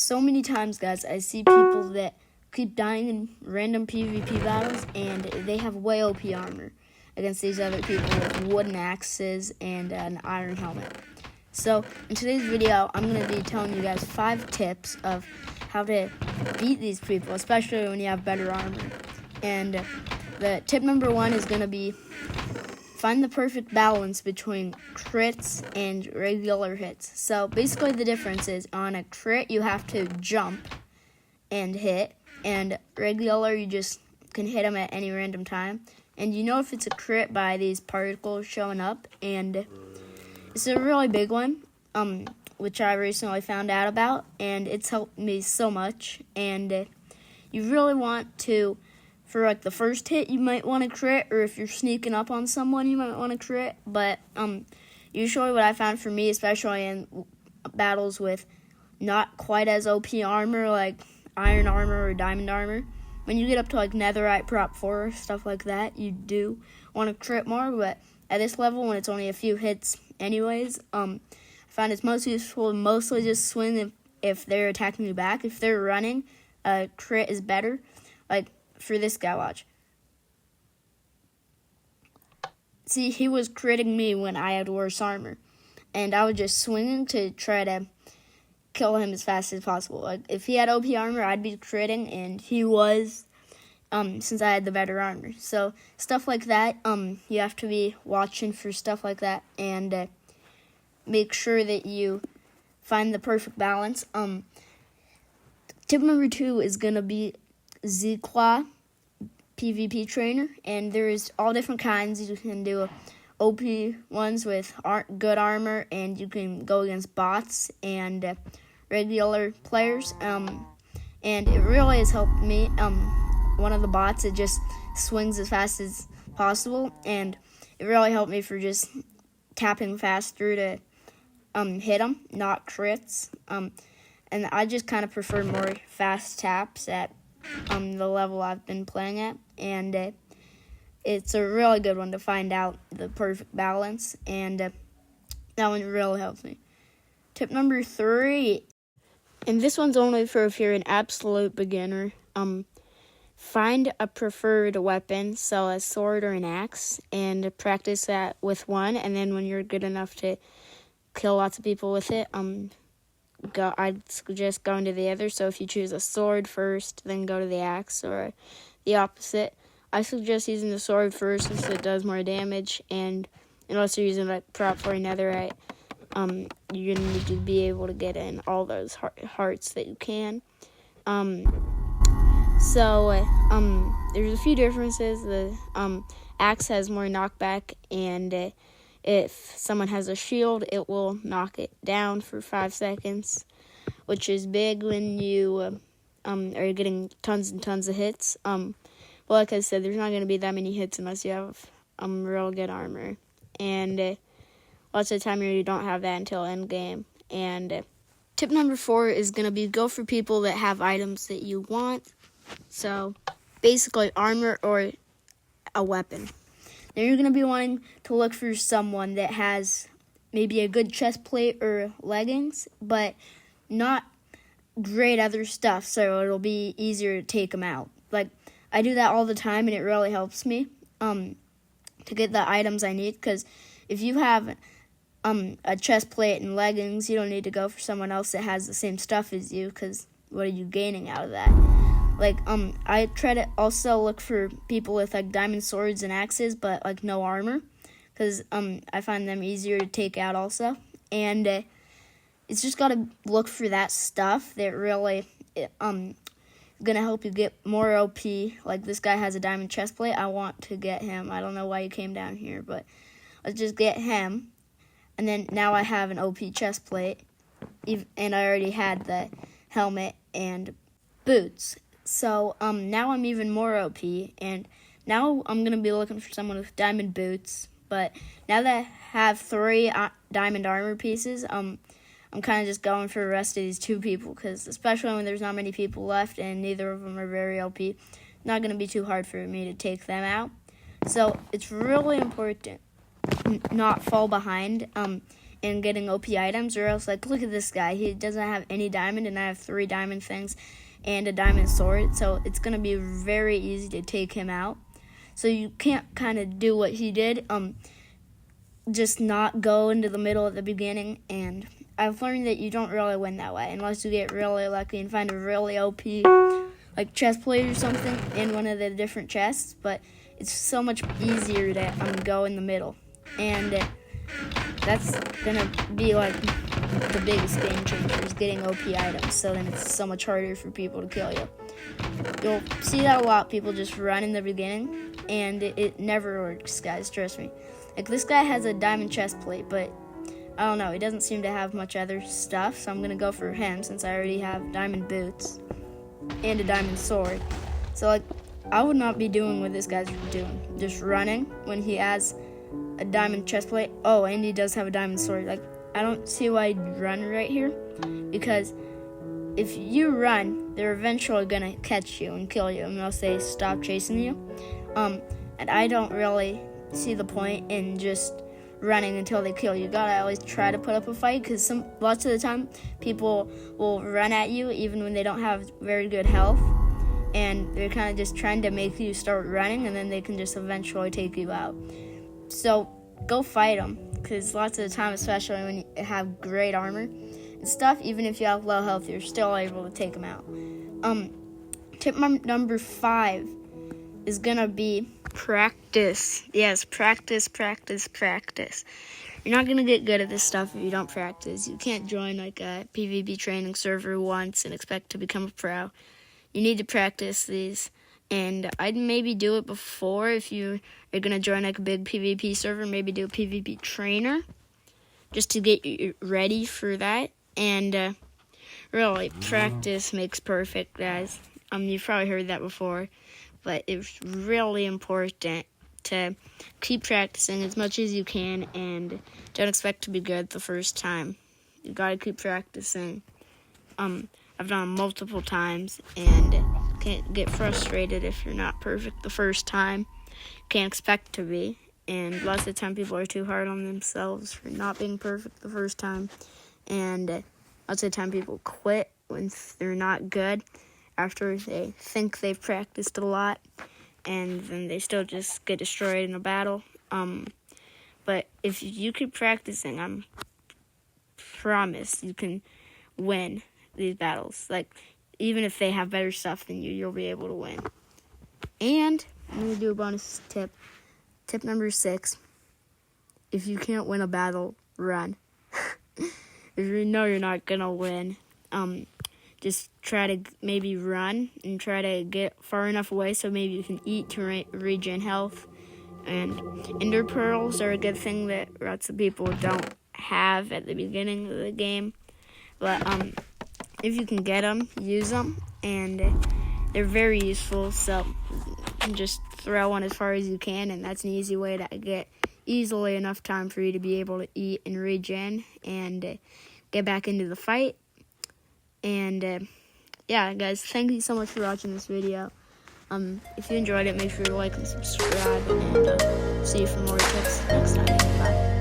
So many times, guys, I see people that keep dying in random PvP battles, and they have way OP armor against these other people with wooden axes and an iron helmet. So, in today's video, I'm going to be telling you guys 5 tips of how to beat these people, especially when you have better armor. And the tip number 1 is going to be find the perfect balance between crits and regular hits. So basically the difference is on a crit you have to jump and hit, and regular you just can hit them at any random time. And you know if it's a crit by these particles showing up, and it's a really big one, which I recently found out about, and it's helped me so much. And you really want to, for like the first hit, you might want to crit, or if you're sneaking up on someone, you might want to crit. But usually what I found for me, especially in battles with not quite as OP armor, like iron armor or diamond armor, when you get up to like netherite prop 4, stuff like that, you do want to crit more. But at this level, when it's only a few hits anyways, I find it's most useful to mostly just swing if they're attacking you back. If they're running, crit is better. Like, for this guy, watch. See, he was critting me when I had worse armor, and I was just swinging to try to kill him as fast as possible. Like, if he had OP armor, I'd be critting, and he was, since I had the better armor. So, stuff like that, you have to be watching for stuff like that, and make sure that you find the perfect balance. Tip number 2 is going to be zeqa PvP trainer, and there's all different kinds. You can do OP ones with good armor, and you can go against bots and regular players, and it really has helped me. One of the bots, it just swings as fast as possible, and it really helped me for just tapping faster to hit them, not crits, and I just kind of prefer more fast taps at the level I've been playing at, and it's a really good one to find out the perfect balance, and that one really helps me. Tip number 3, and this one's only for if you're an absolute beginner. Find a preferred weapon, so a sword or an axe, and practice that with one, and then when you're good enough to kill lots of people with it, I'd suggest going to the other. So if you choose a sword first, then go to the axe, or the opposite. I suggest using the sword first since it does more damage, and unless you're using like prop for netherite, you're gonna need to be able to get in all those hearts that you can. There's a few differences. The axe has more knockback, and if someone has a shield, it will knock it down for 5 seconds, which is big when you are getting tons and tons of hits. But like I said, there's not going to be that many hits unless you have real good armor. And lots of the time you don't have that until end game. And tip number 4 is going to be go for people that have items that you want. So basically armor or a weapon. Then you're going to be wanting to look for someone that has maybe a good chest plate or leggings, but not great other stuff, so it'll be easier to take them out. Like, I do that all the time, and it really helps me to get the items I need, because if you have a chest plate and leggings, you don't need to go for someone else that has the same stuff as you, because what are you gaining out of that? Like, I try to also look for people with, like, diamond swords and axes, but, like, no armor, because I find them easier to take out also. And it's just got to look for that stuff that really going to help you get more OP. Like, this guy has a diamond chest plate. I want to get him. I don't know why he came down here, but let's just get him. And then now I have an OP chest plate, and I already had the helmet and boots. So now I'm even more OP, and now I'm going to be looking for someone with diamond boots. But now that I have 3 diamond armor pieces, I'm kind of just going for the rest of these 2 people, because especially when there's not many people left and neither of them are very OP, not going to be too hard for me to take them out. So it's really important not fall behind and getting OP items, or else, like, look at this guy. He doesn't have any diamond, and I have 3 diamond things and a diamond sword, so it's going to be very easy to take him out. So you can't kind of do what he did, just not go into the middle at the beginning, and I've learned that you don't really win that way unless you get really lucky and find a really OP, like, chest plate or something in one of the different chests, but it's so much easier to go in the middle, and that's gonna be like the biggest game changer, is getting OP items, so then it's so much harder for people to kill you. You'll see that a lot. People just run in the beginning, and it never works, guys, trust me. Like, this guy has a diamond chest plate, but I don't know, he doesn't seem to have much other stuff, so I'm gonna go for him since I already have diamond boots and a diamond sword. So, like, I would not be doing what this guy's doing, just running when he has a diamond chest plate. Oh, and he does have a diamond sword. Like, I don't see why he'd run right here, because if you run, they're eventually gonna catch you and kill you unless they stop chasing you. And I don't really see the point in just running until they kill you. You gotta always try to put up a fight, because lots of the time people will run at you even when they don't have very good health, and they're kind of just trying to make you start running, and then they can just eventually take you out. So go fight them, because lots of the time, especially when you have great armor and stuff, even if you have low health, you're still able to take them out. Tip number 5 is gonna be practice. Yes, practice. You're not gonna get good at this stuff if you don't practice. You can't join like a PvP training server once and expect to become a pro. You need to practice these, and I'd maybe do it before. If you are gonna join like a big PvP server, maybe do a PvP trainer just to get you ready for that. And really, practice makes perfect, guys. You've probably heard that before, but it's really important to keep practicing as much as you can, and don't expect to be good the first time. You gotta keep practicing. I've done it multiple times, and can't get frustrated if you're not perfect the first time. Can't expect to be, and lots of the time people are too hard on themselves for not being perfect the first time, and lots of the time people quit when they're not good after they think they've practiced a lot, and then they still just get destroyed in a battle. But if you keep practicing, I promise you can win these battles. Like, even if they have better stuff than you, you'll be able to win. And I'm going to do a bonus tip. Tip number 6. If you can't win a battle, run. If you know you're not going to win, just try to maybe run and try to get far enough away so maybe you can eat to regen health. And ender pearls are a good thing that lots of people don't have at the beginning of the game. But if you can get them, use them, and they're very useful. So just throw one as far as you can, and that's an easy way to get easily enough time for you to be able to eat and regen and get back into the fight. And yeah, guys, thank you so much for watching this video. If you enjoyed it, make sure to like and subscribe, and see you for more tips next time. Bye.